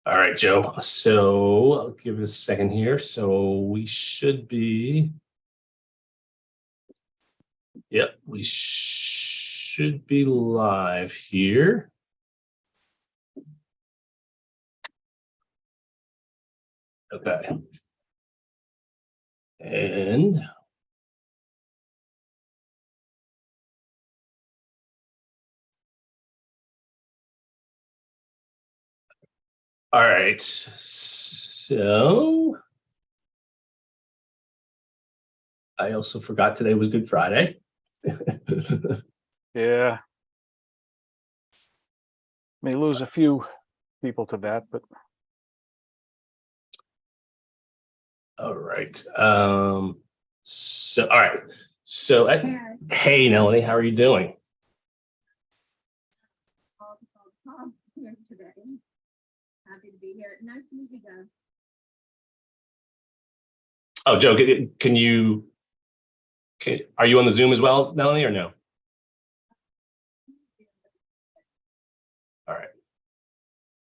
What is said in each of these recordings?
All right, Joe. So I'll give it a second here. So we should be, yep, we should be live here. Okay. And all right. So I also forgot today was Good Friday. Yeah. May lose a few people to that, but All right. So all right. So hey Melanie, how are you doing? Here today. Happy to be here. Nice to meet you, Joe. Oh, Joe, are you on the Zoom as well, Melanie, or no? All right.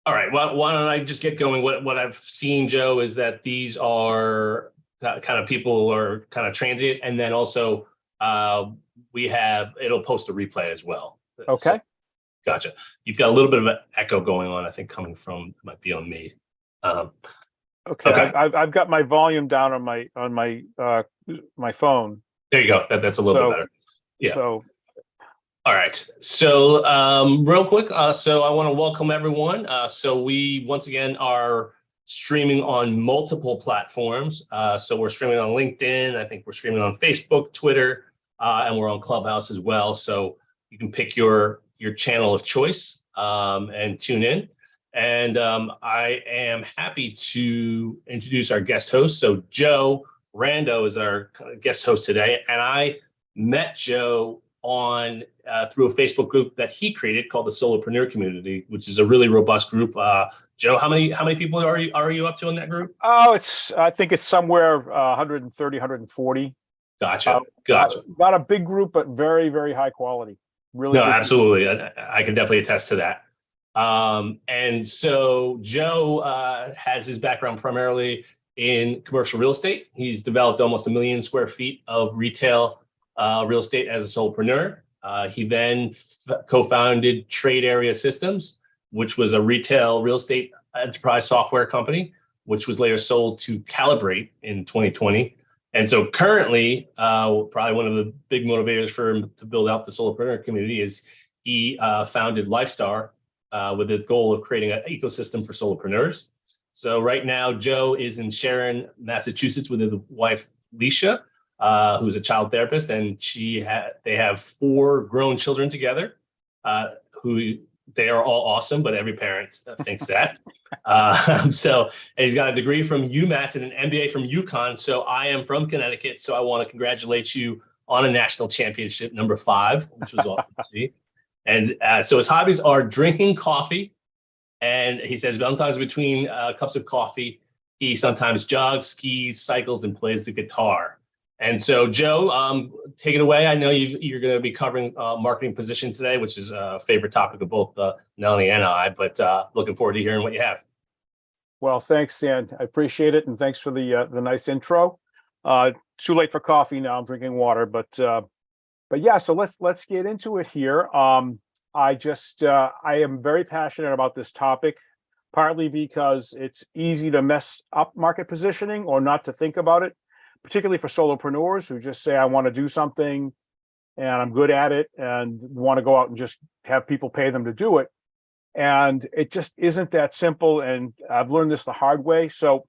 All right. Well, why don't I just get going? What I've seen, Joe, is that these are kind of people are kind of transient, and then also it'll post a replay as well. okay. So, gotcha. You've got a little bit of an echo going on, I think, coming from might be on me. Okay. Okay. I've got my volume down on my phone. There you go. That's a little bit better. Yeah. So All right. So real quick, so I want to welcome everyone. So we once again are streaming on multiple platforms. So we're streaming on LinkedIn. I think we're streaming on Facebook, Twitter, and we're on Clubhouse as well. So you can pick your channel of choice and tune in. And I am happy to introduce our guest host. So Joe Rando is our guest host today, and I met Joe on through a Facebook group that he created called the Solopreneur Community, which is a really robust group. Joe, how many people are you up to in that group? I think it's somewhere 130, 140. Gotcha. Not a big group, but very, very high quality. Really. No, good absolutely. I can definitely attest to that. And so Joe has his background primarily in commercial real estate. He's developed almost 1 million square feet of retail real estate as a solopreneur. He then co-founded Trade Area Systems, which was a retail real estate enterprise software company, which was later sold to Calibrate in 2020. And so currently, probably one of the big motivators for him to build out the solopreneur community is he founded LifeStarr with his goal of creating an ecosystem for solopreneurs. So right now, Joe is in Sharon, Massachusetts with his wife, Leisha, who's a child therapist, and they have 4 grown children together, who they are all awesome, but every parent thinks that. And he's got a degree from UMass and an MBA from UConn. So I am from Connecticut, so I want to congratulate you on a national championship, number 5, which was awesome to see. And so his hobbies are drinking coffee, and he says sometimes between cups of coffee, he sometimes jogs, skis, cycles, and plays the guitar. And so, Joe, take it away. I know you're going to be covering marketing position today, which is a favorite topic of both Melanie and I, but looking forward to hearing what you have. Well, thanks, Stan. I appreciate it. And thanks for the nice intro. Too late for coffee now. I'm drinking water, but yeah, so let's get into it here. I am very passionate about this topic, partly because it's easy to mess up market positioning or not to think about it, particularly for solopreneurs who just say, I want to do something and I'm good at it and want to go out and just have people pay them to do it. And it just isn't that simple. And I've learned this the hard way. So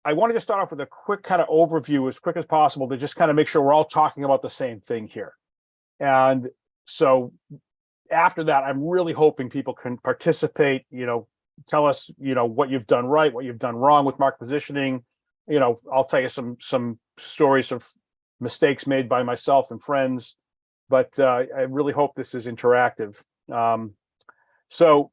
I wanted to start off with a quick kind of overview as quick as possible to just kind of make sure we're all talking about the same thing here. And so after that, I'm really hoping people can participate, tell us, what you've done right, what you've done wrong with market positioning. I'll tell you some stories of mistakes made by myself and friends, but I really hope this is interactive. So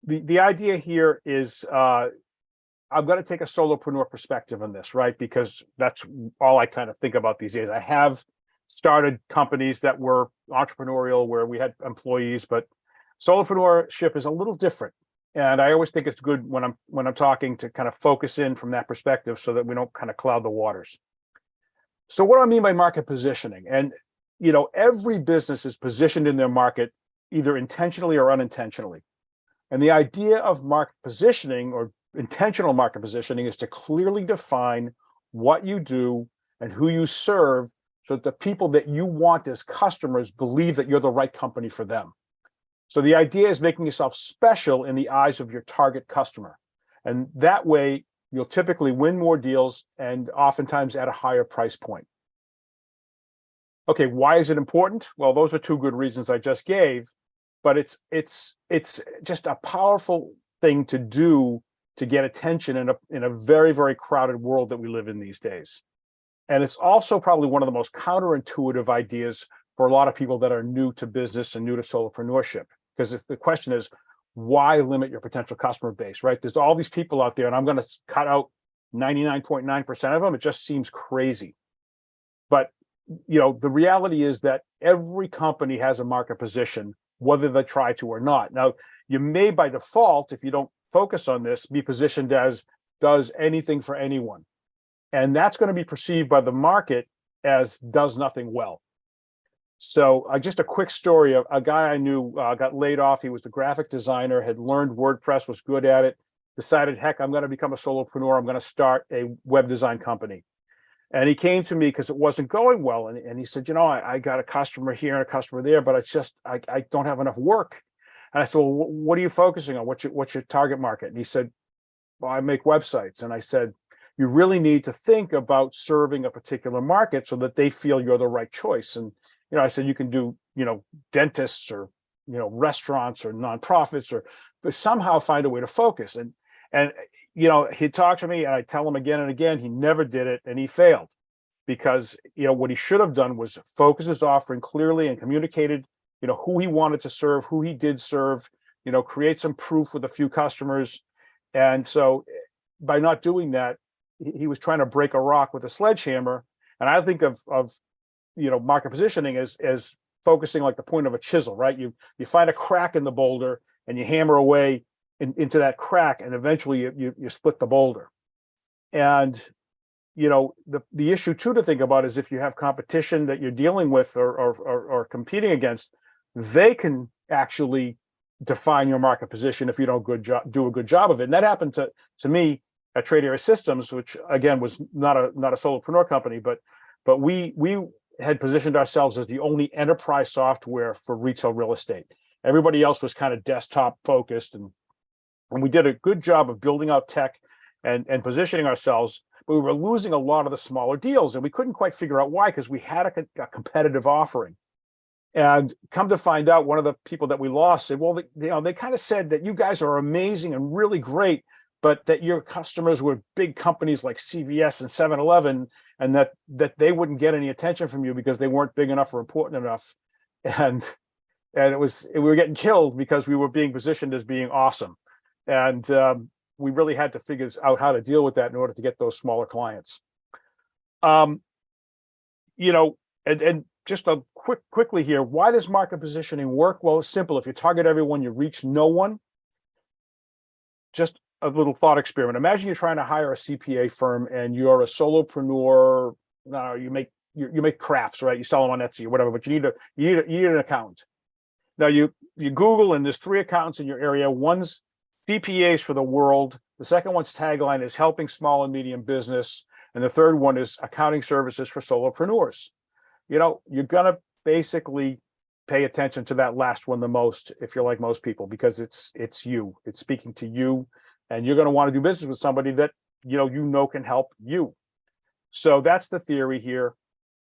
the idea here is I'm going to take a solopreneur perspective on this, right? Because that's all I kind of think about these days. I have started companies that were entrepreneurial where we had employees, but solopreneurship is a little different. And I always think it's good when I'm talking to kind of focus in from that perspective so that we don't kind of cloud the waters. So what do I mean by market positioning? And every business is positioned in their market either intentionally or unintentionally. And the idea of market positioning or intentional market positioning is to clearly define what you do and who you serve so that the people that you want as customers believe that you're the right company for them. So the idea is making yourself special in the eyes of your target customer. And that way, you'll typically win more deals and oftentimes at a higher price point. Okay, why is it important? Well, those are two good reasons I just gave, but it's just a powerful thing to do to get attention in a very, very crowded world that we live in these days. And it's also probably one of the most counterintuitive ideas for a lot of people that are new to business and new to solopreneurship. Because the question is, why limit your potential customer base, right? There's all these people out there, and I'm going to cut out 99.9% of them. It just seems crazy. But the reality is that every company has a market position, whether they try to or not. Now, you may by default, if you don't focus on this, be positioned as does anything for anyone. And that's going to be perceived by the market as does nothing well. So just a quick story of a guy I knew got laid off. He was a graphic designer, had learned WordPress, was good at it, decided, heck, I'm going to become a solopreneur. I'm going to start a web design company. And he came to me because it wasn't going well. And he said, I got a customer here and a customer there, but I don't have enough work. And I said, well, what are you focusing on? What's your target market? And he said, well, I make websites. And I said, you really need to think about serving a particular market so that they feel you're the right choice. And I said, you can do, dentists or, restaurants or nonprofits but somehow find a way to focus. And he'd talk to me and I tell him again and again, he never did it and he failed because, what he should have done was focus his offering clearly and communicated, who he wanted to serve, who he did serve, create some proof with a few customers. And so by not doing that, he was trying to break a rock with a sledgehammer. And I think of market positioning as focusing like the point of a chisel, right? You find a crack in the boulder and you hammer away into that crack, and eventually you split the boulder. And the issue too to think about is if you have competition that you're dealing with or competing against, they can actually define your market position if you don't do a good job of it. And that happened to me at Trade Area Systems, which again was not a solopreneur company, but we had positioned ourselves as the only enterprise software for retail real estate. Everybody else was kind of desktop focused, and we did a good job of building out tech and positioning ourselves, but we were losing a lot of the smaller deals, and we couldn't quite figure out why, because we had a competitive offering. And come to find out, one of the people that we lost said, well, they kind of said that you guys are amazing and really great, but that your customers were big companies like CVS and 7-Eleven, and that they wouldn't get any attention from you because they weren't big enough or important enough. And we were getting killed because we were being positioned as being awesome. And we really had to figure out how to deal with that in order to get those smaller clients. And just quickly here, why does market positioning work? Well, it's simple. If you target everyone, you reach no one. Just a little thought experiment. Imagine you're trying to hire a CPA firm and you're a solopreneur. You make crafts, right? You sell them on Etsy or whatever, but you need an accountant. Now you Google, and there's 3 accountants in your area. One's CPAs for the world. The second one's tagline is helping small and medium business. And the third one is accounting services for solopreneurs. You're going to basically pay attention to that last one the most if you're like most people, because it's you. It's speaking to you, and you're going to want to do business with somebody that can help you. So that's the theory here.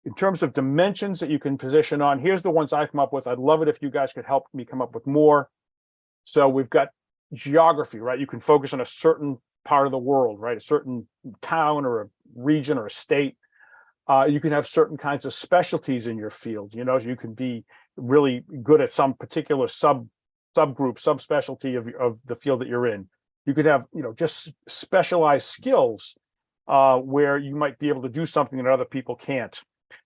In terms of dimensions that you can position on, here's the ones I've come up with. I'd love it if you guys could help me come up with more. So we've got geography, right? You can focus on a certain part of the world, right? A certain town or a region or a state. You can have certain kinds of specialties in your field. You can be really good at some particular subgroup, subspecialty of the field that you're in. You could have, just specialized skills where you might be able to do something that other people can't.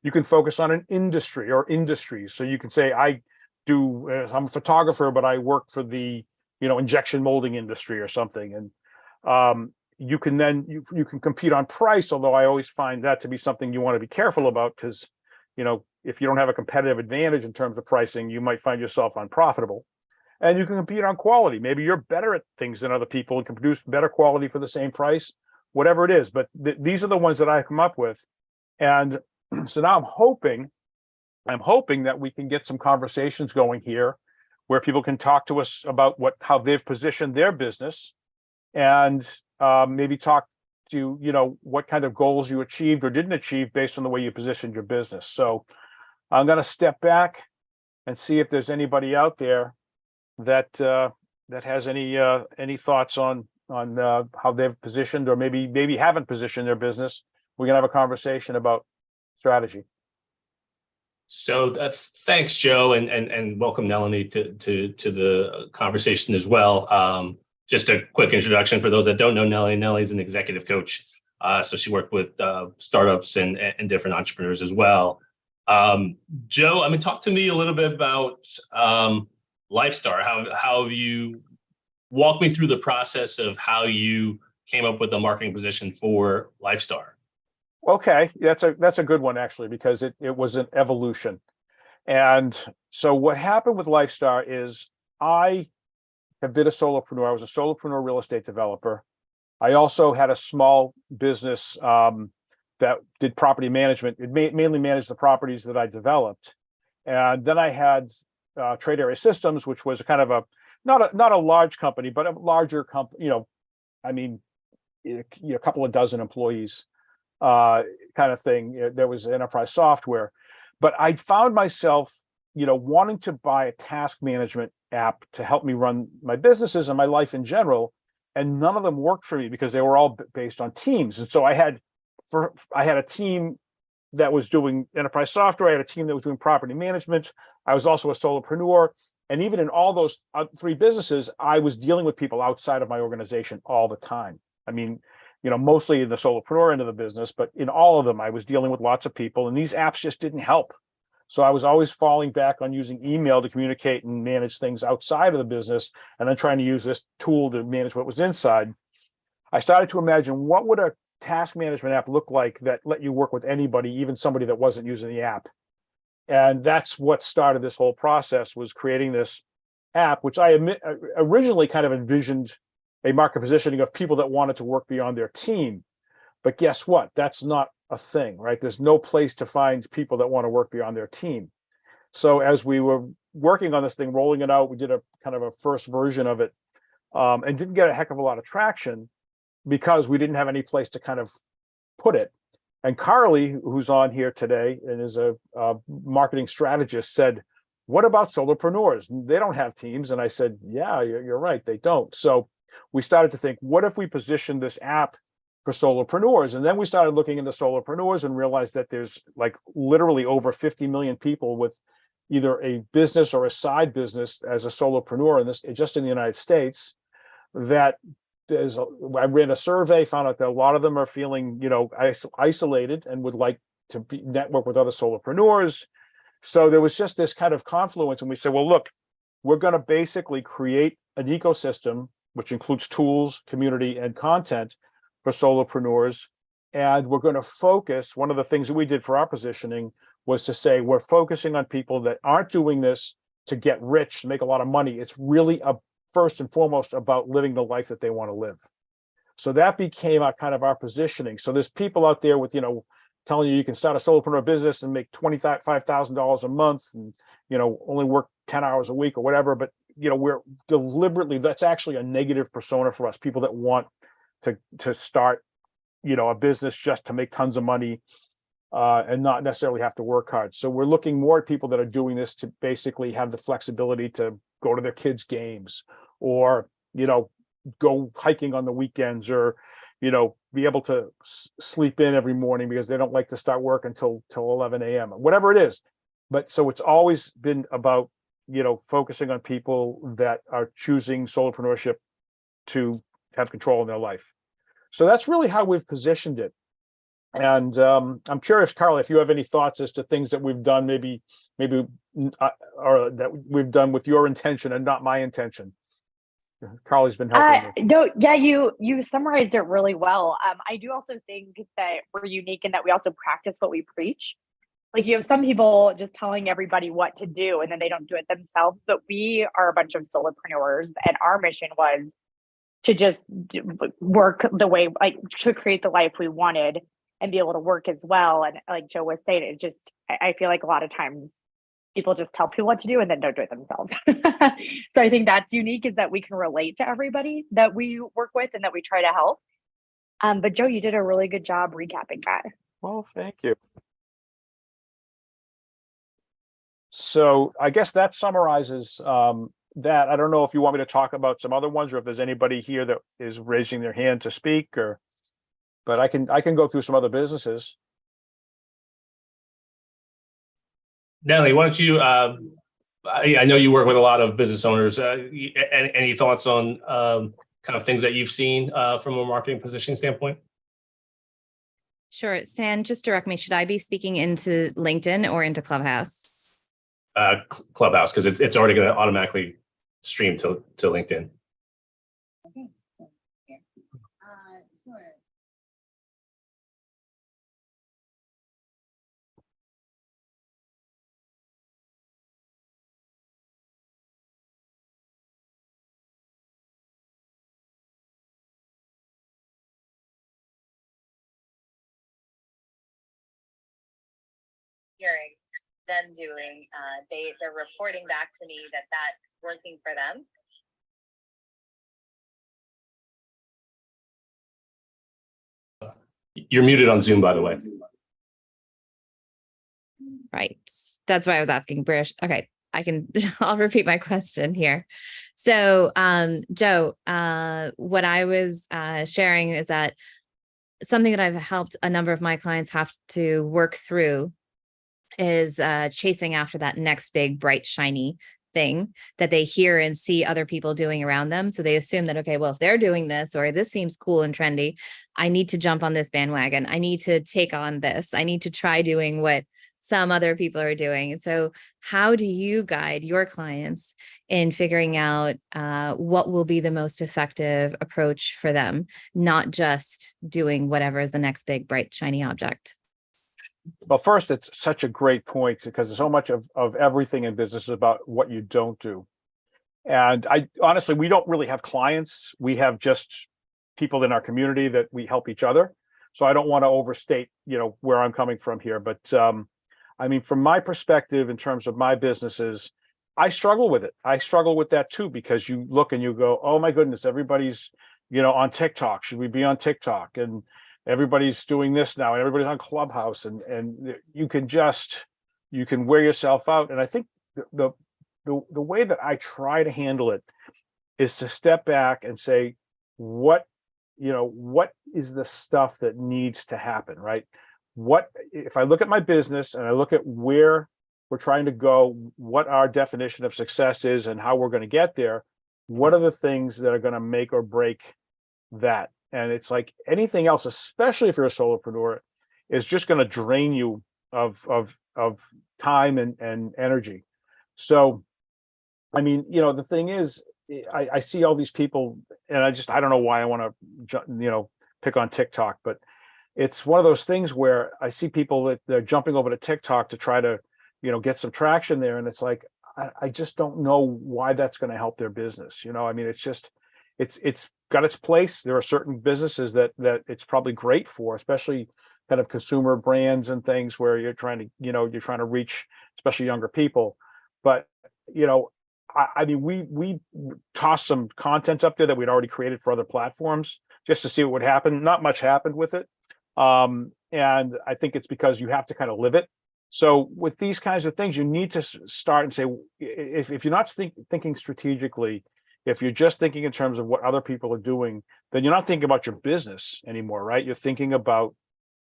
You can focus on an industry or industries. So you can say, I'm a photographer, but I work for the injection molding industry or something. And you can compete on price, although I always find that to be something you want to be careful about, because, if you don't have a competitive advantage in terms of pricing, you might find yourself unprofitable. And you can compete on quality. Maybe you're better at things than other people and can produce better quality for the same price, whatever it is. But these are the ones that I come up with. And so now I'm hoping that we can get some conversations going here where people can talk to us about how they've positioned their business, and maybe talk to, what kind of goals you achieved or didn't achieve based on the way you positioned your business. So I'm going to step back and see if there's anybody out there that has any thoughts on how they've positioned, or maybe haven't positioned their business. We're going to have a conversation about strategy. So thanks, Joe, and welcome Melanie to the conversation as well. Just a quick introduction for those that don't know Nellie. Nellie's an executive coach, so she worked with startups and different entrepreneurs as well. Joe, talk to me a little bit about LifeStarr. How you walk me through the process of how you came up with the marketing position for LifeStarr. Okay, that's a good one, actually, because it was an evolution. And so what happened with LifeStarr is I have been a solopreneur. I was a solopreneur real estate developer. I also had a small business that did property management. It mainly managed the properties that I developed. And then I had Trade Area Systems, which was kind of not a large company, but a larger company, a couple of dozen employees. Kind of thing. There was enterprise software, but I found myself, wanting to buy a task management app to help me run my businesses and my life in general, and none of them worked for me because they were all based on teams. And so I had a team that was doing enterprise software. I had a team that was doing property management. I was also a solopreneur, and even in all those three businesses, I was dealing with people outside of my organization all the time. Mostly in the solopreneur end of the business, but in all of them, I was dealing with lots of people, and these apps just didn't help. So I was always falling back on using email to communicate and manage things outside of the business, and then trying to use this tool to manage what was inside. I started to imagine, what would a task management app look like that let you work with anybody, even somebody that wasn't using the app? And that's what started this whole process, was creating this app, which I originally kind of envisioned a market positioning of people that wanted to work beyond their team. But guess what? That's not a thing, right? There's no place to find people that want to work beyond their team. So as we were working on this thing, rolling it out, we did a kind of a first version of it, and didn't get a heck of a lot of traction because we didn't have any place to kind of put it. And Carly, who's on here today and is a marketing strategist, said, "What about solopreneurs? They don't have teams." And I said, "Yeah, you're right, they don't." So we started to think, what if we position this app for solopreneurs? And then we started looking into solopreneurs and realized that there's like literally over 50 million people with either a business or a side business as a solopreneur in this, just in the United States. That I ran a survey, found out that a lot of them are feeling, isolated and would like to network with other solopreneurs. So there was just this kind of confluence, and we said, well, look, we're going to basically create an ecosystem which includes tools, community, and content for solopreneurs. And we're going to focus, one of the things that we did for our positioning was to say, we're focusing on people that aren't doing this to get rich, to make a lot of money. It's really first and foremost about living the life that they want to live. So that became our positioning. So there's people out there with, telling you can start a solopreneur business and make $25,000 a month and, only work 10 hours a week or whatever. But, we're deliberately, that's actually a negative persona for us, people that want to start, a business just to make tons of money and not necessarily have to work hard. So we're looking more at people that are doing this to basically have the flexibility to go to their kids' games, or, go hiking on the weekends, or, be able to sleep in every morning because they don't like to start work until 11 a.m. whatever it is. But so it's always been about, focusing on people that are choosing solopreneurship to have control in their life. So that's really how we've positioned it. And I'm curious, Carl, if you have any thoughts as to things that we've done, maybe or that we've done with your intention and not my intention. Carly's been helping me. No, yeah, you summarized it really well. I do also think that we're unique in that we also practice what we preach. Like you have some people just telling everybody what to do and then they don't do it themselves. But we are a bunch of solopreneurs, and our mission was to just work the way, like to create the life we wanted and be able to work as well. And like Joe was saying, it just, I feel like a lot of times people just tell people what to do and then don't do it themselves. So I think that's unique, is that we can relate to everybody that we work with and that we try to help. But Joe, you did a really good job recapping that. Well, thank you. So I guess that summarizes that. I don't know if you want me to talk about some other ones, or if there's anybody here that is raising their hand to speak, but I can go through some other businesses. Natalie, why don't you, I know you work with a lot of business owners. Any thoughts on kind of things that you've seen from a marketing positioning standpoint? Sure. San, just direct me. Should I be speaking into LinkedIn or into Clubhouse? Clubhouse, because it's already going to automatically stream to LinkedIn. Okay. Yeah. Sure. Hearing them doing, they're reporting back to me that that's working for them. You're muted on Zoom, by the way. Right. That's why I was asking. Brish. Okay. I'll repeat my question here. So, Joe, what I was sharing is that something that I've helped a number of my clients have to work through is chasing after that next big, bright, shiny thing that they hear and see other people doing around them. So they assume that, okay, well, if they're doing this, or this seems cool and trendy, I need to jump on this bandwagon. I need to take on this. I need to try doing what some other people are doing. And so how do you guide your clients in figuring out what will be the most effective approach for them, not just doing whatever is the next big, bright, shiny object? Well, first, it's such a great point, because so much of everything in business is about what you don't do. And I honestly, we don't really have clients. We have just people in our community that we help each other. So I don't want to overstate, where I'm coming from here. But I mean, from my perspective, in terms of my businesses, I struggle with it. I struggle with that too, because you look and you go, oh my goodness, everybody's, on TikTok. Should we be on TikTok? And everybody's doing this now, and everybody's on Clubhouse, and you can wear yourself out. And I think the way that I try to handle it is to step back and say, what is the stuff that needs to happen, right? What if I look at my business and I look at where we're trying to go, what our definition of success is and how we're going to get there, what are the things that are going to make or break that? And it's like anything else, especially if you're a solopreneur, is just going to drain you of time and energy. So, I mean, the thing is, I see all these people, and I don't know why I want to, pick on TikTok, but it's one of those things where I see people that they're jumping over to TikTok to try to, get some traction there. And it's like, I just don't know why that's going to help their business. I mean, it's just, it's got its place. There are certain businesses that it's probably great for, especially kind of consumer brands and things where you're trying to reach especially younger people. But I mean, we tossed some content up there that we'd already created for other platforms just to see what would happen. Not much happened with it, and I think it's because you have to kind of live it. So with these kinds of things, you need to start and say, if you're not thinking strategically, if you're just thinking in terms of what other people are doing, then you're not thinking about your business anymore, right? You're thinking about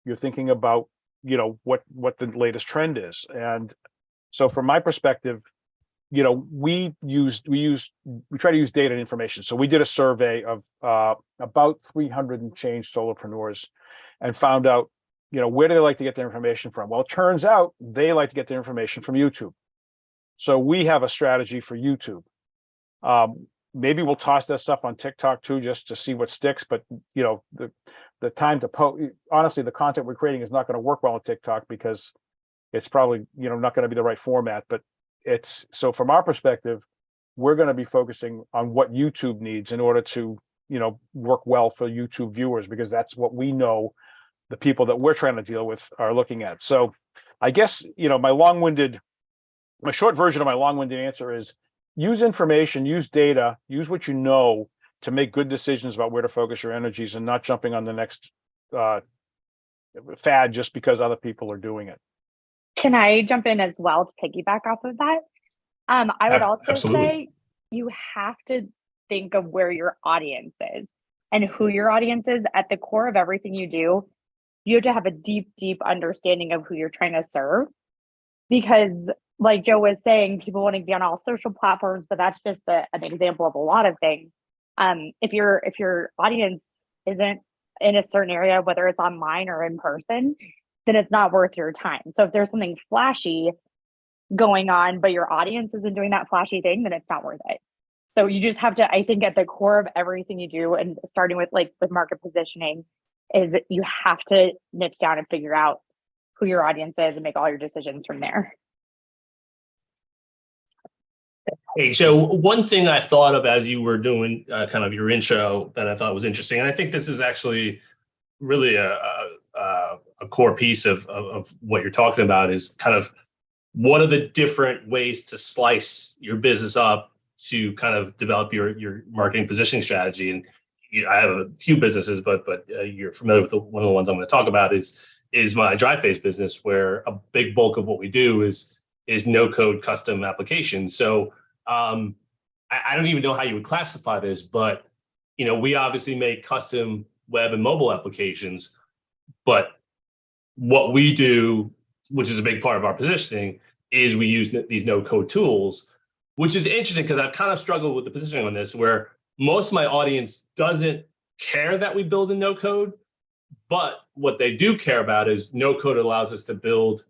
what the latest trend is. And so from my perspective, we try to use data and information. So we did a survey of about 300 and change solopreneurs and found out, where do they like to get their information from? Well, it turns out they like to get their information from YouTube. So we have a strategy for YouTube. maybe we'll toss that stuff on TikTok too, just to see what sticks. But the time to post, honestly, the content we're creating is not going to work well on TikTok because it's probably not going to be the right format. But it's so from our perspective, we're going to be focusing on what YouTube needs in order to work well for YouTube viewers, because that's what we know the people that we're trying to deal with are looking at. So I guess my short version of my long-winded answer is use information, use data, use what you know to make good decisions about where to focus your energies, and not jumping on the next fad just because other people are doing it. Can I jump in as well to piggyback off of that? I would also Absolutely. say you have to think of where your audience is and who your audience is. At the core of everything you do, you have to have a deep, deep understanding of who you're trying to serve. Because like Joe was saying, people want to be on all social platforms, but that's just an example of a lot of things. If your audience isn't in a certain area, whether it's online or in person, then it's not worth your time. So if there's something flashy going on, but your audience isn't doing that flashy thing, then it's not worth it. So you just have to, I think at the core of everything you do, and starting with market positioning, is you have to niche down and figure out who your audience is and make all your decisions from there. Hey, Joe, one thing I thought of as you were doing kind of your intro that I thought was interesting, and I think this is actually really a core piece of what you're talking about, is kind of what are the different ways to slice your business up to kind of develop your marketing positioning strategy. And I have a few businesses, but you're familiar with one of the ones I'm going to talk about is my drive-based business, where a big bulk of what we do is no-code custom applications. So I don't even know how you would classify this, but we obviously make custom web and mobile applications, but what we do, which is a big part of our positioning, is we use these no-code tools, which is interesting because I've kind of struggled with the positioning on this, where most of my audience doesn't care that we build in no-code, but what they do care about is no-code allows us to build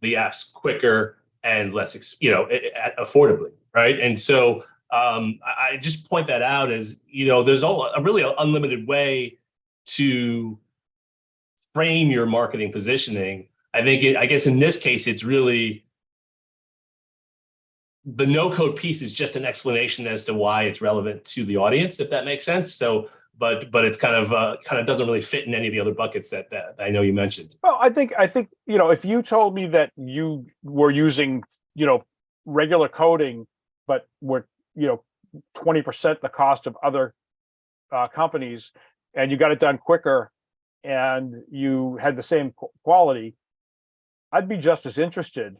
the apps quicker and less, affordably, right? And so I just point that out as, there's a really unlimited way to frame your marketing positioning. I guess in this case, it's really the no-code piece is just an explanation as to why it's relevant to the audience, if that makes sense. So, but it's kind of doesn't really fit in any of the other buckets that I know you mentioned. Well, I think if you told me that you were using regular coding, but were 20% the cost of other companies, and you got it done quicker, and you had the same quality, I'd be just as interested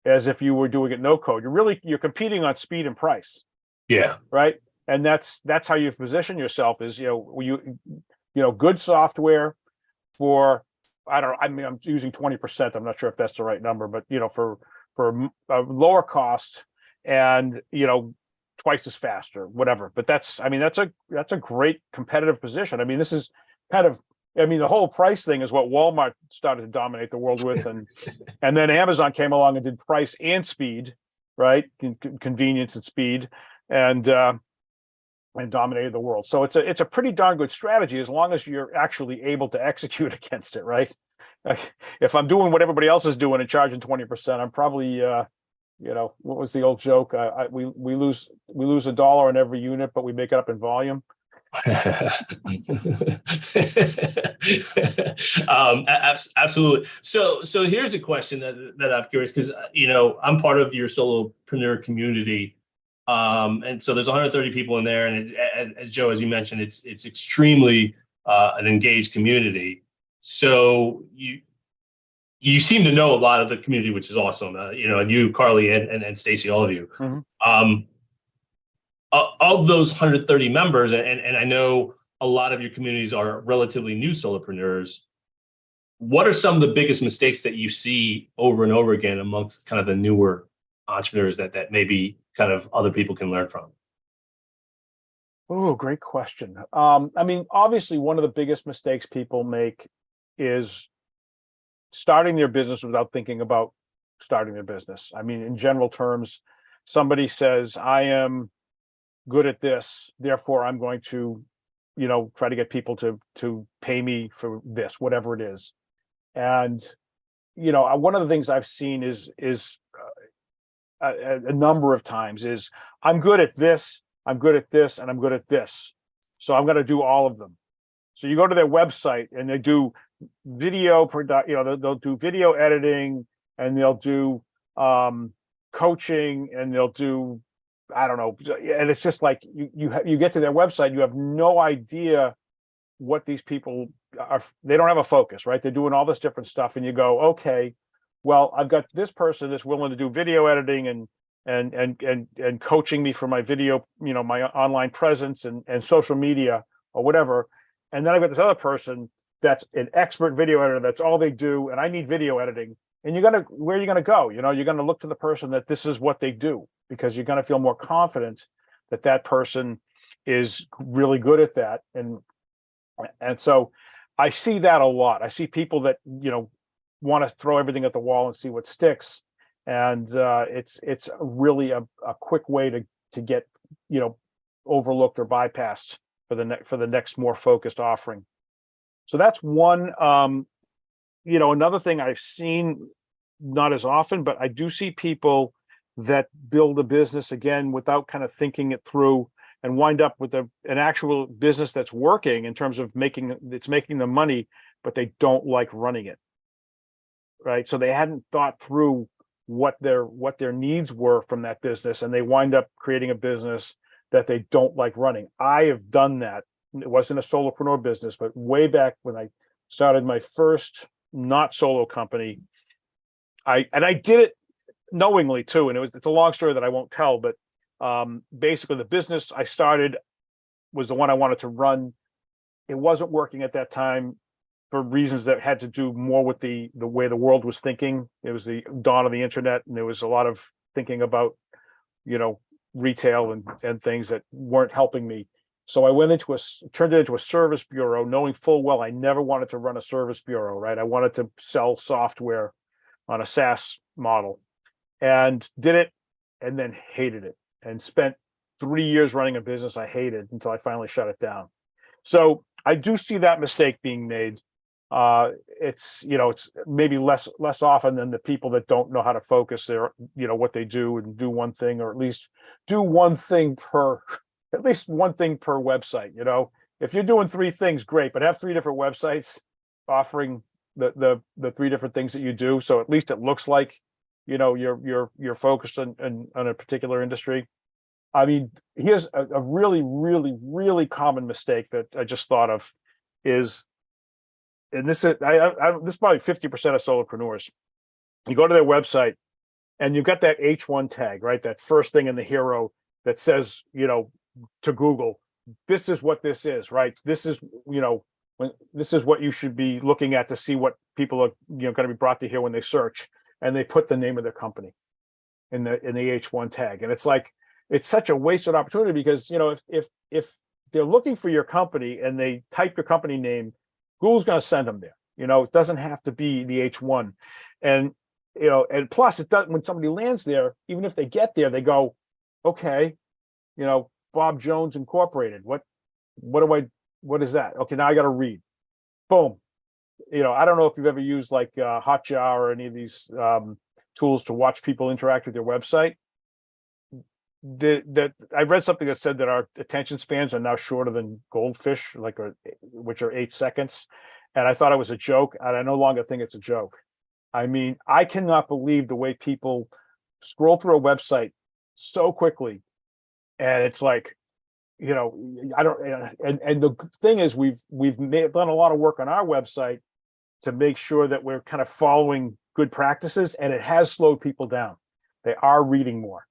as if you were doing it no code. You're competing on speed and price. Yeah. Right. And that's how you position yourself is, good software for, I'm using 20%. I'm not sure if that's the right number, but, for a lower cost and, twice as fast or whatever. But that's a great competitive position. This is kind of, the whole price thing is what Walmart started to dominate the world with. And then Amazon came along and did price and speed, right? Convenience and speed, and dominated the world. So it's a pretty darn good strategy as long as you're actually able to execute against it, right? If I'm doing what everybody else is doing and charging 20%, I'm probably, what was the old joke? We lose $1 on every unit, but we make it up in volume. Absolutely. So here's a question that I'm curious, because I'm part of your solopreneur community, and so there's 130 people in there, and as Joe, as you mentioned, it's extremely an engaged community. So you seem to know a lot of the community, which is awesome. And you, Carly, and Stacy, all of you. Mm-hmm. Of those 130 members, and I know a lot of your communities are relatively new solopreneurs, what are some of the biggest mistakes that you see over and over again amongst kind of the newer entrepreneurs that maybe kind of other people can learn from? Oh, great question. Obviously, one of the biggest mistakes people make is starting their business without thinking about starting their business. In general terms, somebody says, I am good at this, therefore I'm going to, try to get people to pay me for this, whatever it is. And, one of the things I've seen is a number of times is I'm good at this, I'm good at this, and I'm good at this. So I'm going to do all of them. So you go to their website and they do video they'll do video editing, and they'll do coaching, and they'll do, I don't know. And it's just like you get to their website, you have no idea what these people are. They don't have a focus, right? They're doing all this different stuff, and you go, okay, well, I've got this person that's willing to do video editing and coaching me for my video, my online presence and social media or whatever. And then I've got this other person that's an expert video editor. That's all they do. And I need video editing. And where are you going to go? You're going to look to the person that this is what they do, because you're going to feel more confident that that person is really good at that. And so I see that a lot. I see people that, want to throw everything at the wall and see what sticks. And it's really a quick way to get, overlooked or bypassed for the next more focused offering. So that's one. Another thing I've seen, not as often, but I do see people that build a business again without kind of thinking it through, and wind up with an actual business that's working in terms of making them money, but they don't like running it. Right. So they hadn't thought through what their needs were from that business, and they wind up creating a business that they don't like running. I have done that. It wasn't a solopreneur business, but way back when I started my first not solo company, I did it knowingly too. And it's a long story that I won't tell, but basically the business I started was the one I wanted to run. It wasn't working at that time for reasons that had to do more with the way the world was thinking. It was the dawn of the internet, and there was a lot of thinking about, retail and things that weren't helping me. So I turned it into a service bureau, knowing full well I never wanted to run a service bureau, right? I wanted to sell software on a SaaS model, and did it, and then hated it, and spent 3 years running a business I hated until I finally shut it down. So I do see that mistake being made. It's maybe less often than the people that don't know how to focus their, what they do, and do one thing, or at least do one thing per website. If you're doing 3 things, great, but have 3 different websites offering the 3 different things that you do. So at least it looks like, you're focused on a particular industry. I mean, here's a really, really, really common mistake that I just thought of is, and this is this is probably 50% of solopreneurs. You go to their website and you've got that H1 tag, right? That first thing in the hero that says, to Google, this is what this is, right? This is, this is what you should be looking at to see what people are, going to be brought to here when they search, and they put the name of their company in the H1 tag. And it's like, it's such a wasted opportunity, because, if they're looking for your company and they type your company name, Google's going to send them there. It doesn't have to be the H1. And, and plus it does, when somebody lands there, even if they get there, they go, okay, Bob Jones Incorporated. What is that? Okay, now I got to read. Boom. I don't know if you've ever used like Hotjar or any of these tools to watch people interact with your website. I read something that said that our attention spans are now shorter than goldfish, which are 8 seconds. And I thought it was a joke, and I no longer think it's a joke. I mean, I cannot believe the way people scroll through a website so quickly. And it's like, I don't, and the thing is, we've done a lot of work on our website to make sure that we're kind of following good practices, and it has slowed people down. They are reading more.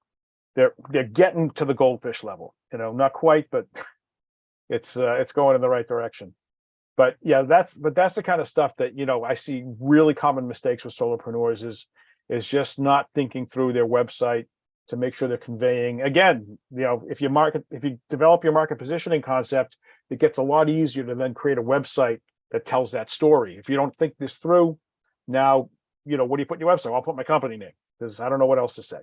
They're getting to the goldfish level, not quite, but it's going in the right direction. But yeah, that's the kind of stuff that, I see really common mistakes with solopreneurs is just not thinking through their website to make sure they're conveying. Again, if you develop your market positioning concept, it gets a lot easier to then create a website that tells that story. If you don't think this through, now, what do you put in your website? Well, I'll put my company name, because I don't know what else to say.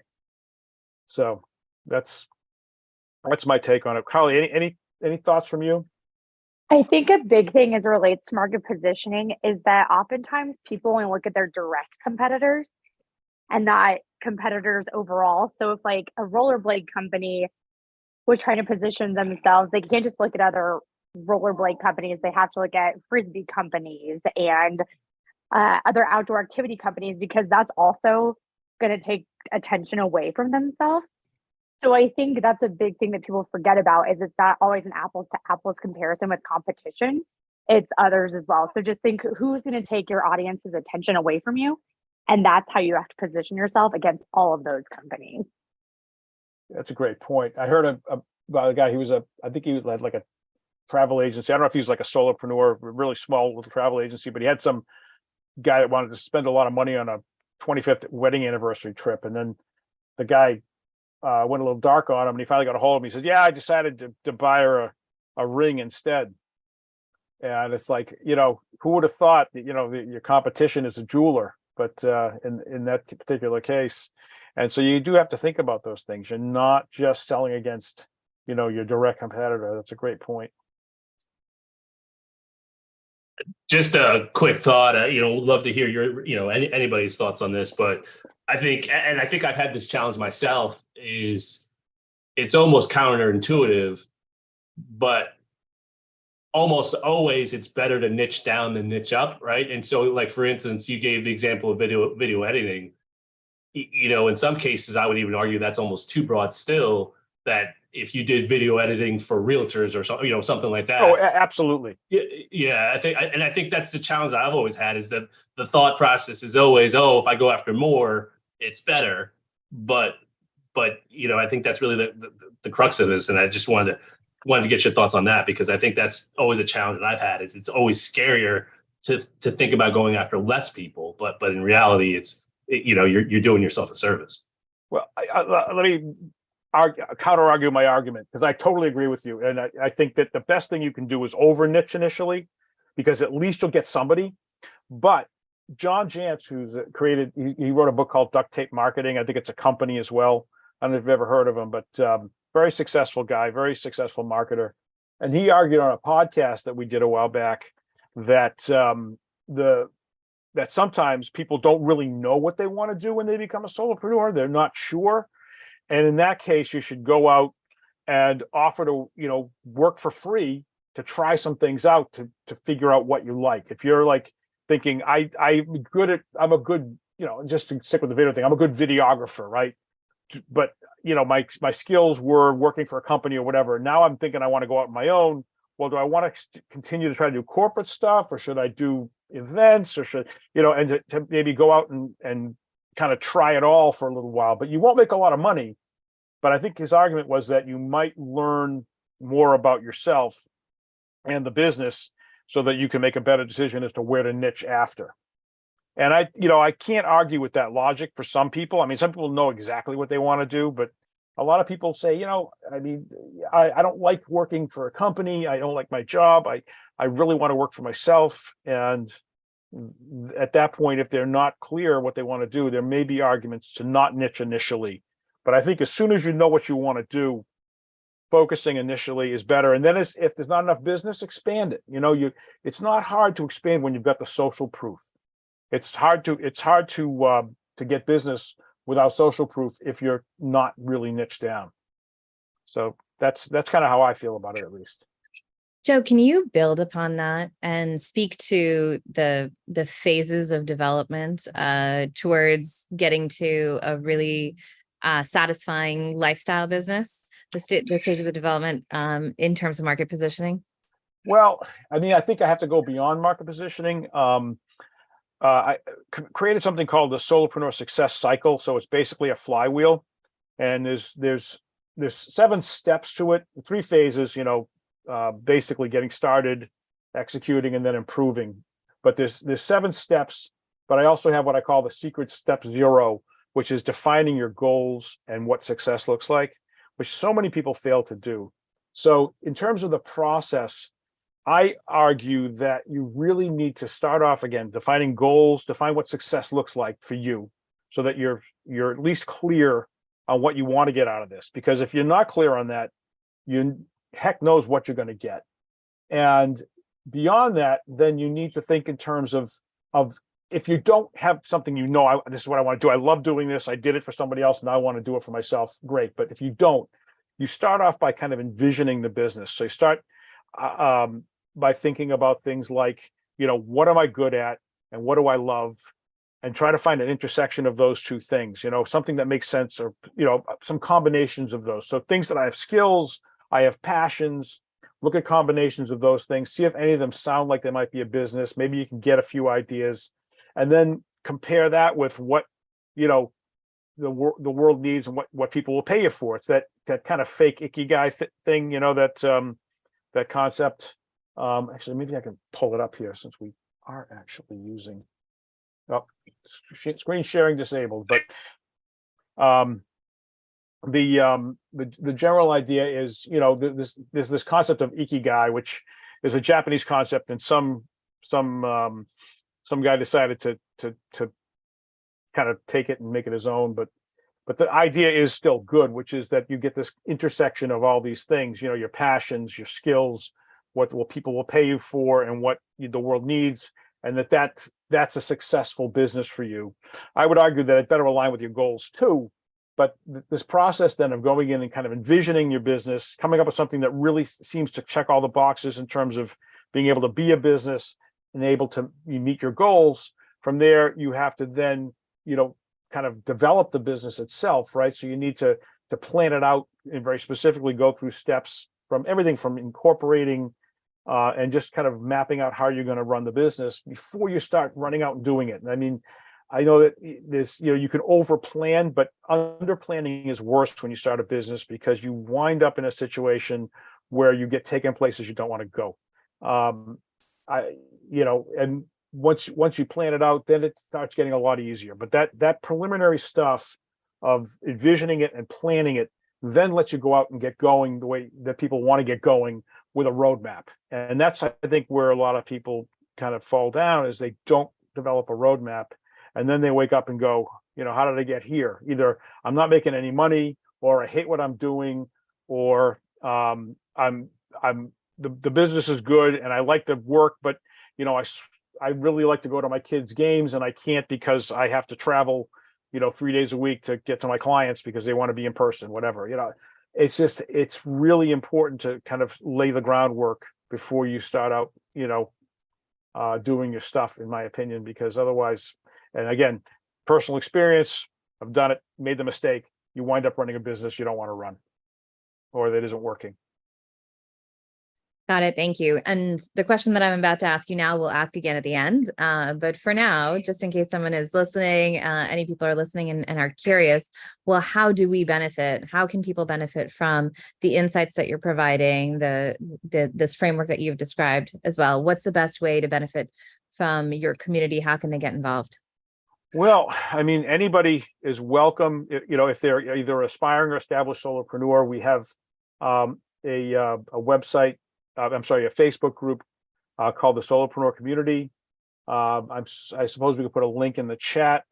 So that's That's my take on it. Carly, any thoughts from you? I think a big thing as it relates to market positioning is that oftentimes people only look at their direct competitors and not competitors overall. So if like a rollerblade company was trying to position themselves, they can't just look at other rollerblade companies. They have to look at frisbee companies and other outdoor activity companies, because that's also going to take attention away from themselves. So I think that's a big thing that people forget about, is it's not always an apples to apples comparison with competition. It's others as well. So just think who's going to take your audience's attention away from you. And that's how you have to position yourself against all of those companies. That's a great point. I heard about a guy. I think he was like a travel agency. I don't know if he was like a solopreneur, really small little travel agency, but he had some guy that wanted to spend a lot of money on a 25th wedding anniversary trip. And then the guy went a little dark on him, and he finally got a hold of him. He said, "Yeah, I decided to buy her a ring instead." And it's like, who would have thought that, your competition is a jeweler, but in that particular case. And so you do have to think about those things. You're not just selling against, your direct competitor. That's a great point. Just a quick thought, would love to hear your, anybody's thoughts on this, but I think I've had this challenge myself, is it's almost counterintuitive, but almost always it's better to niche down than niche up, right? And so, like, for instance, you gave the example of video editing. In some cases, I would even argue that's almost too broad still, that if you did video editing for realtors or something, something like that. Oh, absolutely. Yeah, I think that's the challenge I've always had, is that the thought process is always, if I go after more, it's better. But I think that's really the crux of this. And I just wanted to get your thoughts on that, because I think that's always a challenge that I've had, is it's always scarier to think about going after less people. But in reality, you're doing yourself a service. Well, let me counter argue my argument, because I totally agree with you. And I think that the best thing you can do is over niche initially, because at least you'll get somebody. But John Jantz, who's he wrote a book called Duct Tape Marketing. I think it's a company as well. I don't know if you've ever heard of him, but very successful guy, very successful marketer. And he argued on a podcast that we did a while back that that sometimes people don't really know what they want to do when they become a solopreneur. They're not sure. And in that case, you should go out and offer to, work for free to try some things out to figure out what you like. If you're like thinking, I'm a good, just to stick with the video thing, I'm a good videographer, right? But, my skills were working for a company or whatever. Now I'm thinking I want to go out on my own. Well, do I want to continue to try to do corporate stuff, or should I do events, or should, and to maybe go out and kind of try it all for a little while? But you won't make a lot of money. But I think his argument was that you might learn more about yourself and the business, so that you can make a better decision as to where to niche after. And I can't argue with that logic for some people. I mean, some people know exactly what they want to do, but a lot of people say, I don't like working for a company. I don't like my job. I really want to work for myself. And at that point, if they're not clear what they want to do, there may be arguments to not niche initially. But I think as soon as you know what you want to do, focusing initially is better. And then if there's not enough business, expand it. It's not hard to expand when you've got the social proof. It's hard to get business without social proof if you're not really niched down. So that's kind of how I feel about it, at least. Joe, can you build upon that and speak to the phases of development towards getting to a really satisfying lifestyle business, the stages of development in terms of market positioning? Well, I mean, I think I have to go beyond market positioning. I created something called the Solopreneur Success Cycle. So it's basically a flywheel, and there's 7 steps to it, 3 phases. Basically getting started, executing, and then improving. But there's 7 steps. But I also have what I call the secret step 0, which is defining your goals and what success looks like, which so many people fail to do. So in terms of the process, I argue that you really need to start off again, defining goals, define what success looks like for you, so that you're at least clear on what you want to get out of this. Because if you're not clear on that, you heck knows what you're going to get. And beyond that, then you need to think in terms of if you don't have something, this is what I want to do. I love doing this. I did it for somebody else. Now I want to do it for myself. Great. But if you don't, you start off by kind of envisioning the business. So you start by thinking about things like, what am I good at and what do I love? And try to find an intersection of those two things, something that makes sense, or, some combinations of those. So things that I have skills, I have passions, look at combinations of those things, see if any of them sound like they might be a business. Maybe you can get a few ideas, and then compare that with what, the world needs and what people will pay you for. It's that kind of fake ikigai thing, that concept. Actually, maybe I can pull it up here since we are actually using, screen sharing disabled, but the general idea is, there's this concept of ikigai, which is a Japanese concept, and some guy decided to kind of take it and make it his own, but the idea is still good, which is that you get this intersection of all these things, your passions, your skills, what people will pay you for, and what the world needs, and that's a successful business for you. I would argue that it better align with your goals too. But this process then of going in and kind of envisioning your business, coming up with something that really seems to check all the boxes in terms of being able to be a business and able to meet your goals. From there, you have to then, kind of develop the business itself, right? So you need to plan it out and very specifically go through steps from everything from incorporating and just kind of mapping out how you're going to run the business before you start running out and doing it. And I mean, I know that this, you can over plan, but under planning is worse when you start a business, because you wind up in a situation where you get taken places you don't want to go. And once you plan it out, then it starts getting a lot easier. But that preliminary stuff of envisioning it and planning it then lets you go out and get going the way that people want to get going, with a roadmap. And that's, I think, where a lot of people kind of fall down, is they don't develop a roadmap. And then they wake up and go, how did I get here? Either I'm not making any money, or I hate what I'm doing, or the business is good and I like to work, but I really like to go to my kids' games and I can't because I have to travel, 3 days a week to get to my clients because they want to be in person, whatever. It's really important to kind of lay the groundwork before you start out, doing your stuff, in my opinion, because otherwise, and again, personal experience, I've done it, made the mistake, you wind up running a business you don't want to run, or that isn't working. Got it. Thank you. And the question that I'm about to ask you now, we'll ask again at the end. But for now, just in case someone is listening, any people are listening and are curious, well, how do we benefit? How can people benefit from the insights that you're providing, this framework that you've described as well? What's the best way to benefit from your community? How can they get involved? Well, I mean, anybody is welcome. If they're either aspiring or established solopreneur, we have a website. A Facebook group called the Solopreneur Community. I suppose we could put a link in the chat.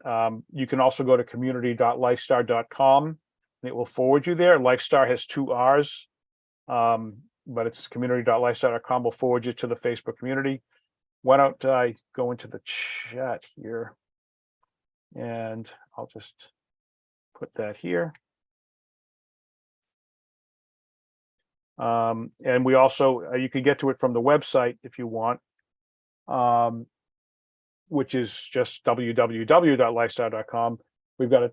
You can also go to community.lifestarr.com and it will forward you there. LifeStarr has 2 R's, but it's community.lifestarr.com will forward you to the Facebook community. Why don't I go into the chat here, and I'll just put that here. And we also, you can get to it from the website if you want, which is just www.lifestarr.com. We've got a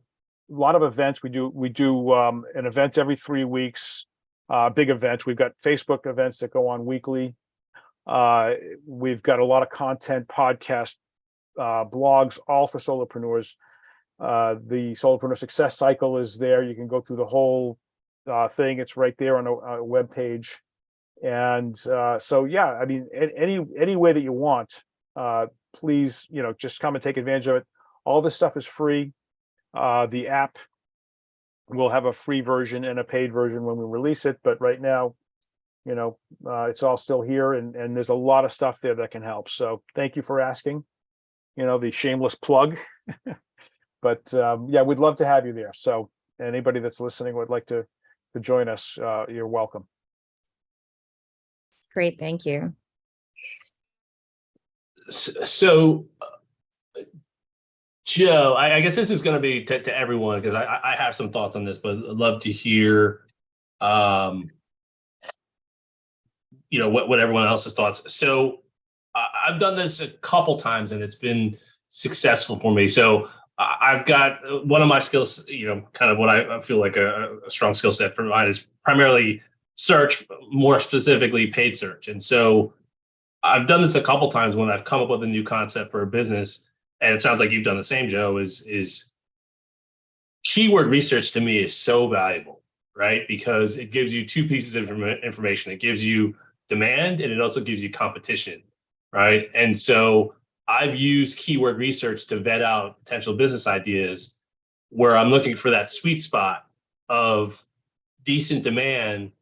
lot of events. We do an event every 3 weeks, big event. We've got Facebook events that go on weekly. We've got a lot of content, podcast, blogs, all for solopreneurs. The Solopreneur Success Cycle is there. You can go through the whole thing. It's right there on a web page. And so, yeah, I mean, any way that you want, please, just come and take advantage of it. All this stuff is free. The app will have a free version and a paid version when we release it. But right now, it's all still here, and there's a lot of stuff there that can help. So thank you for asking, the shameless plug. But yeah, we'd love to have you there. So anybody that's listening would like to join us, you're welcome. Great. Thank you. So, Joe, I guess this is going to be to everyone because I have some thoughts on this, but I'd love to hear, what everyone else's thoughts. So I've done this a couple times and it's been successful for me. So I've got one of my skills, kind of what I feel like a strong skill set for mine is primarily search, more specifically paid search. And so I've done this a couple times when I've come up with a new concept for a business, and it sounds like you've done the same, Joe, is keyword research to me is so valuable, right? Because it gives you two pieces of information. It gives you demand and it also gives you competition, right? And so I've used keyword research to vet out potential business ideas where I'm looking for that sweet spot of decent demand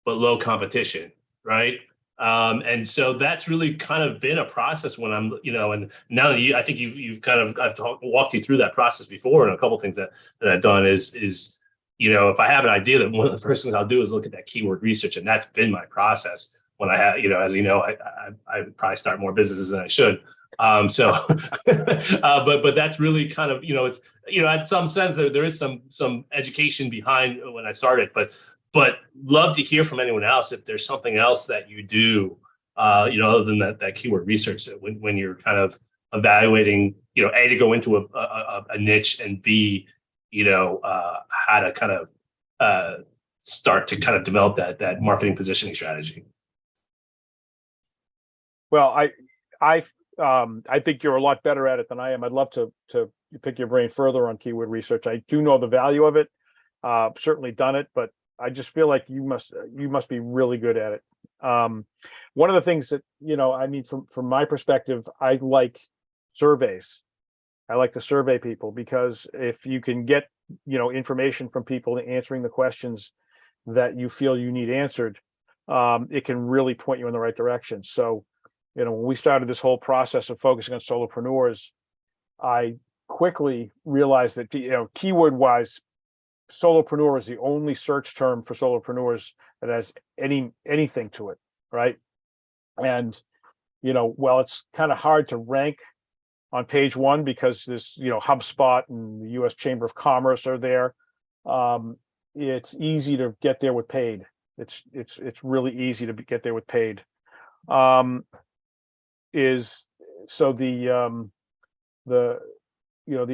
but low competition, right? And so that's really kind of been a process when I'm, and now that I think you've kind of, walked you through that process before, and a couple of things that I've done is, if I have an idea, that one of the first things I'll do is look at that keyword research, and that's been my process when I have, as you know, I probably start more businesses than I should. But that's really kind of, it's, at some sense there is some education behind when I started, but love to hear from anyone else if there's something else that you do, other than that keyword research that when you're kind of evaluating, A, to go into a niche, and B, how to kind of start to kind of develop that marketing positioning strategy. Well, I think you're a lot better at it than I am. I'd love to pick your brain further on keyword research. I do know the value of it. Certainly done it, but I just feel like you must be really good at it. One of the things that, from my perspective, I like surveys. I like to survey people because if you can get, information from people answering the questions that you feel you need answered, it can really point you in the right direction. So, when we started this whole process of focusing on solopreneurs, I quickly realized that, keyword wise, solopreneur is the only search term for solopreneurs that has anything to it, right? And while it's kind of hard to rank on page one because this, HubSpot and the U.S. Chamber of Commerce are there, it's easy to get there with paid. It's really easy to get there with paid. The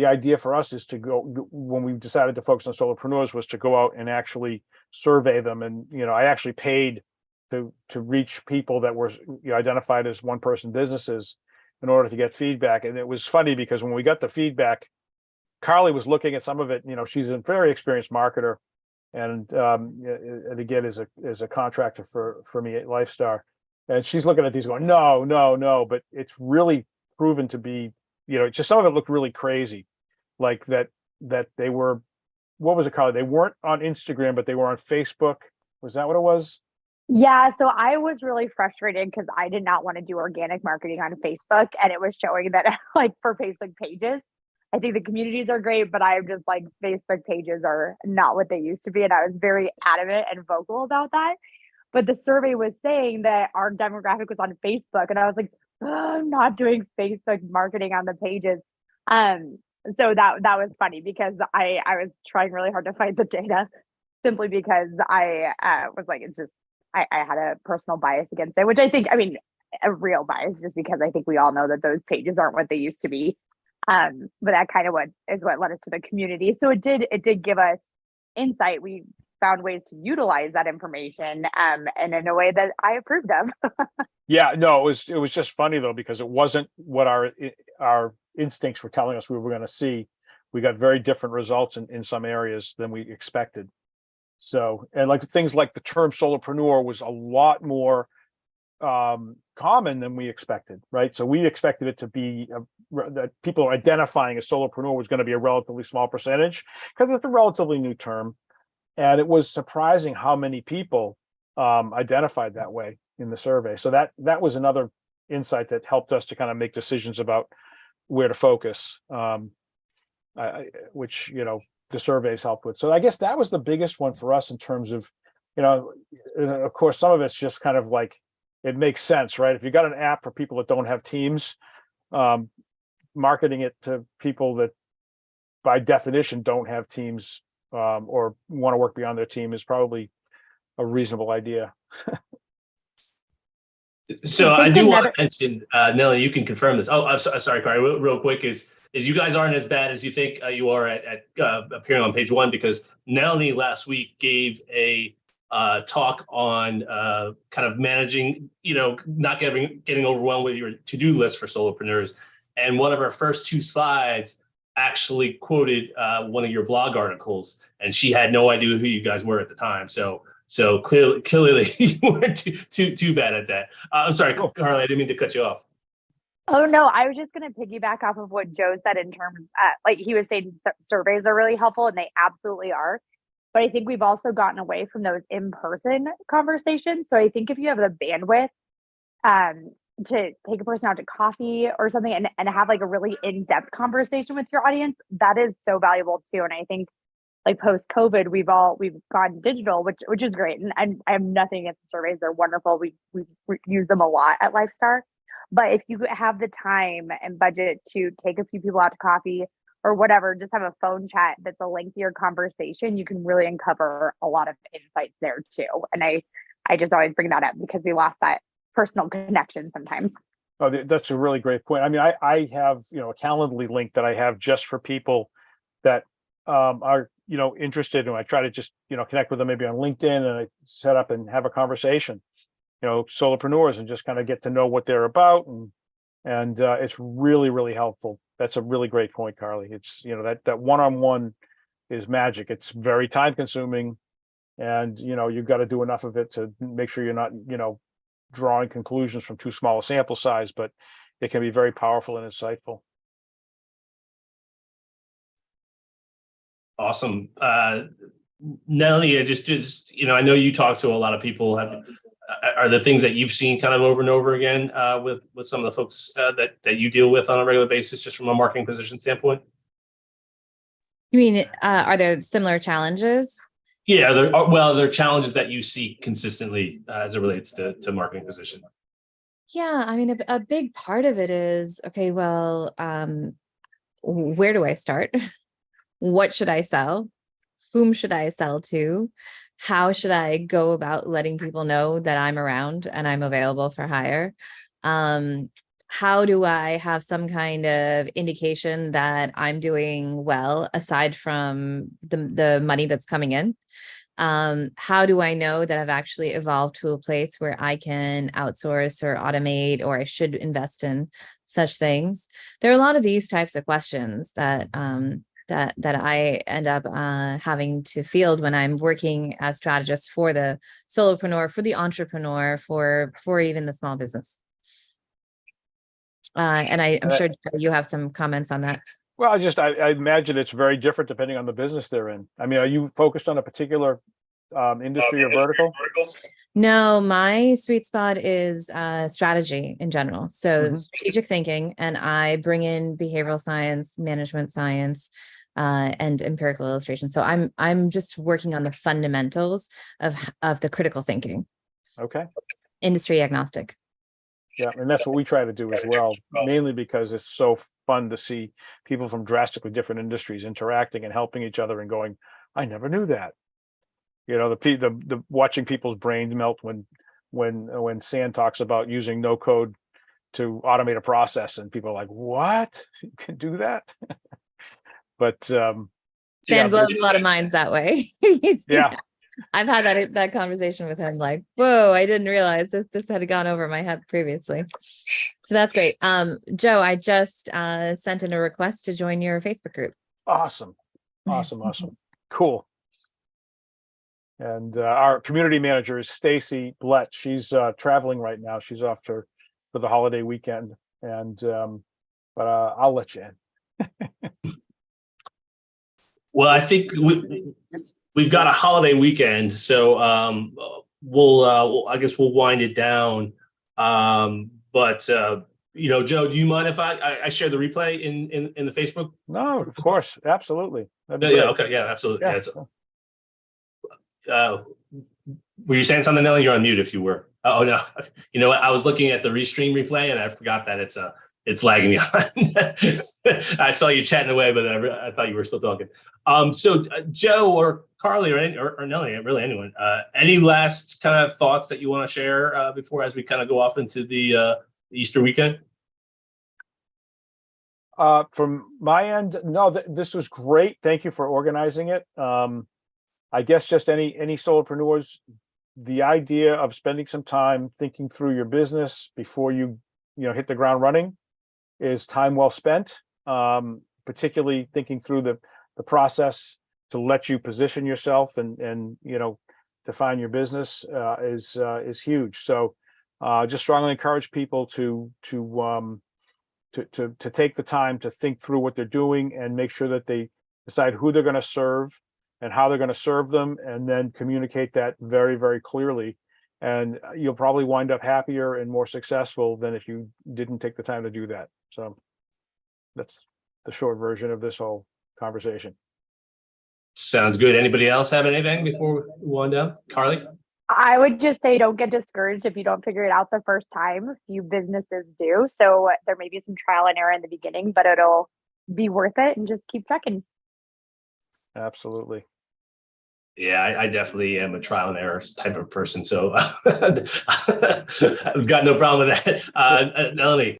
idea for us is to go, when we decided to focus on solopreneurs, was to go out and actually survey them. And, I actually paid to reach people that were identified as one person businesses in order to get feedback. And it was funny because when we got the feedback, Carly was looking at some of it. She's a very experienced marketer and again, is a contractor for me at LifeStarr. And she's looking at these going, no, but it's really proven to be, just some of it looked really crazy, like that they were, what was it, Carly? They weren't on Instagram, but they were on Facebook. Was that what it was? Yeah, so I was really frustrated because I did not want to do organic marketing on Facebook, and it was showing that like for Facebook pages, I think the communities are great, but I'm just like Facebook pages are not what they used to be, and I was very adamant and vocal about that. But the survey was saying that our demographic was on Facebook, and I was like, I'm not doing Facebook marketing on the pages. So that was funny because I was trying really hard to find the data simply because I was like, it's just I had a personal bias against it, which I think, a real bias, just because I think we all know that those pages aren't what they used to be. But that kind of what led us to the community. So it did give us insight. We found ways to utilize that information and in a way that I approved of. Yeah, no, it was just funny though, because it wasn't what our instincts were telling us we were going to see. We got very different results in some areas than we expected. So, and like things like the term solopreneur was a lot more common than we expected, right? So we expected it to be that people identifying as solopreneur was going to be a relatively small percentage because it's a relatively new term. And it was surprising how many people identified that way in the survey. So that was another insight that helped us to kind of make decisions about where to focus, which, the surveys helped with. So I guess that was the biggest one for us in terms of, of course, some of it's just kind of like it makes sense, right? If you got an app for people that don't have teams, marketing it to people that by definition don't have teams, or want to work beyond their team is probably a reasonable idea. So I I think do want another- to mention, Nelly, you can confirm this. Oh, I'm sorry, Corey, real quick is you guys aren't as bad as you think you are at appearing on page one, because Nelly last week gave a talk on kind of managing, not getting overwhelmed with your to-do list for solopreneurs. And one of our first two slides actually quoted one of your blog articles, and she had no idea who you guys were at the time. So clearly you weren't too bad at that. I'm sorry, Carly, I didn't mean to cut you off. Oh no, I was just going to piggyback off of what Joe said in terms, like he was saying, surveys are really helpful, and they absolutely are. But I think we've also gotten away from those in-person conversations. So I think if you have the bandwidth to take a person out to coffee or something and have like a really in-depth conversation with your audience, that is so valuable too. And I think like post-COVID, we've gone digital, which is great. And I have nothing against the surveys; they're wonderful. We use them a lot at LifeStarr. But if you have the time and budget to take a few people out to coffee or whatever, just have a phone chat that's a lengthier conversation, you can really uncover a lot of insights there too. And I just always bring that up because we lost that personal connection sometimes. Oh, that's a really great point. I mean, I have, a Calendly link that I have just for people that are, interested, and I try to just, connect with them maybe on LinkedIn, and I set up and have a conversation, solopreneurs, and just kind of get to know what they're about. And it's really, really helpful. That's a really great point, Carly. It's, that one-on-one is magic. It's very time consuming, and, you've got to do enough of it to make sure you're not, drawing conclusions from too small a sample size, but it can be very powerful and insightful. Awesome. Nelly, I just, I know you talk to a lot of people. Are the things that you've seen kind of over and over again with some of the folks that you deal with on a regular basis, just from a marketing position standpoint? You mean, are there similar challenges? Yeah, there are challenges that you see consistently as it relates to marketing position. Yeah, I mean, a big part of it is, okay, well, where do I start? What should I sell? Whom should I sell to? How should I go about letting people know that I'm around and I'm available for hire? How do I have some kind of indication that I'm doing well aside from the money that's coming in? How do I know that I've actually evolved to a place where I can outsource or automate, or I should invest in such things? There are a lot of these types of questions that I end up having to field when I'm working as strategist for the solopreneur, for the entrepreneur, for even the small business. And I'm sure you have some comments on that. Well, I imagine it's very different depending on the business they're in. I mean, are you focused on a particular industry or vertical? No, my sweet spot is strategy in general. So strategic thinking, and I bring in behavioral science, management science, and empirical illustration. So I'm just working on the fundamentals of the critical thinking. Okay. Industry agnostic. Yeah, and that's what we try to do as well, mainly because it's so fun to see people from drastically different industries interacting and helping each other and going, I never knew that. The watching people's brains melt when Sam talks about using no code to automate a process, and people are like, what? You can do that? But Sam blows a lot of minds that way. Yeah. I've had that conversation with him, like, whoa, I didn't realize this had gone over my head previously. So that's great. Joe, I just sent in a request to join your Facebook group. Awesome. Cool. And our community manager is Stacy Blett. She's traveling right now. She's off for the holiday weekend, and but I'll let you in. Well, I think we've got a holiday weekend, so I guess we'll wind it down. But Joe, do you mind if I share the replay in the Facebook? No, of course, absolutely. Yeah, okay, yeah, absolutely. Yeah. Were you saying something, Nelly? You're on mute if you were. Oh no, you know what? I was looking at the restream replay and I forgot that it's lagging behind. I saw you chatting away, but I thought you were still talking. So Joe or Carly or Nelly, really anyone, any last kind of thoughts that you want to share before as we kind of go off into the Easter weekend? From my end, no, this was great. Thank you for organizing it. I guess just any solopreneurs, the idea of spending some time thinking through your business before you hit the ground running is time well spent. Particularly thinking through the process to let you position yourself and define your business is huge. So just strongly encourage people to take the time to think through what they're doing and make sure that they decide who they're going to serve and how they're going to serve them, and then communicate that very, very clearly. And you'll probably wind up happier and more successful than if you didn't take the time to do that. So that's the short version of this whole conversation. Sounds good. Anybody else have anything before we wind down? Carly? I would just say don't get discouraged if you don't figure it out the first time. Few businesses do. So there may be some trial and error in the beginning, but it'll be worth it, and just keep checking. Absolutely. Yeah, I definitely am a trial and error type of person. So I've got no problem with that. Melanie.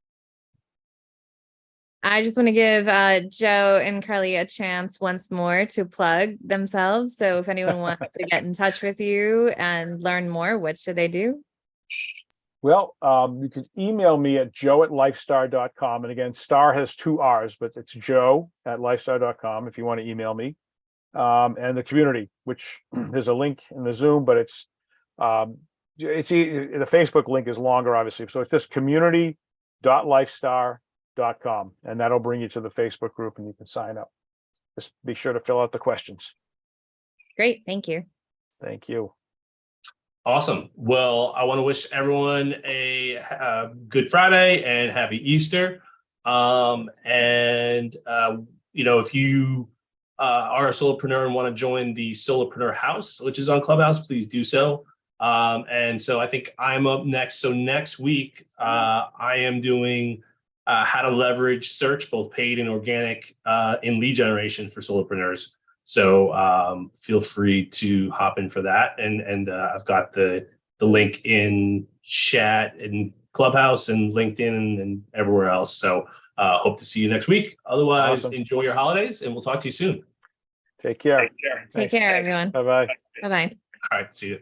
I just want to give Joe and Carly a chance once more to plug themselves. So if anyone wants to get in touch with you and learn more, what should they do? Well, you can email me at joe@lifestarr.com. And again, star has 2 R's, but it's joe@lifestarr.com if you want to email me. And the community, which there's a link in the Zoom, but the Facebook link is longer, obviously. So it's just community.lifestarr.com, and that'll bring you to the Facebook group and you can sign up. Just be sure to fill out the questions. Great. Thank you. Thank you. Awesome. Well, I want to wish everyone a good Friday and happy Easter. If you are a solopreneur and want to join the Solopreneur House, which is on Clubhouse, please do so. And so I think I'm up next. So next week, I am doing how to leverage search, both paid and organic, in lead generation for solopreneurs. So feel free to hop in for that. And I've got the link in chat and Clubhouse and LinkedIn and everywhere else. So hope to see you next week. Otherwise, Awesome. Enjoy your holidays and we'll talk to you soon. Take care. Take care, everyone. Bye-bye. Bye-bye. All right. See you.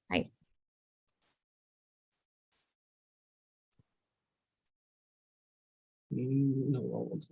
Bye. No.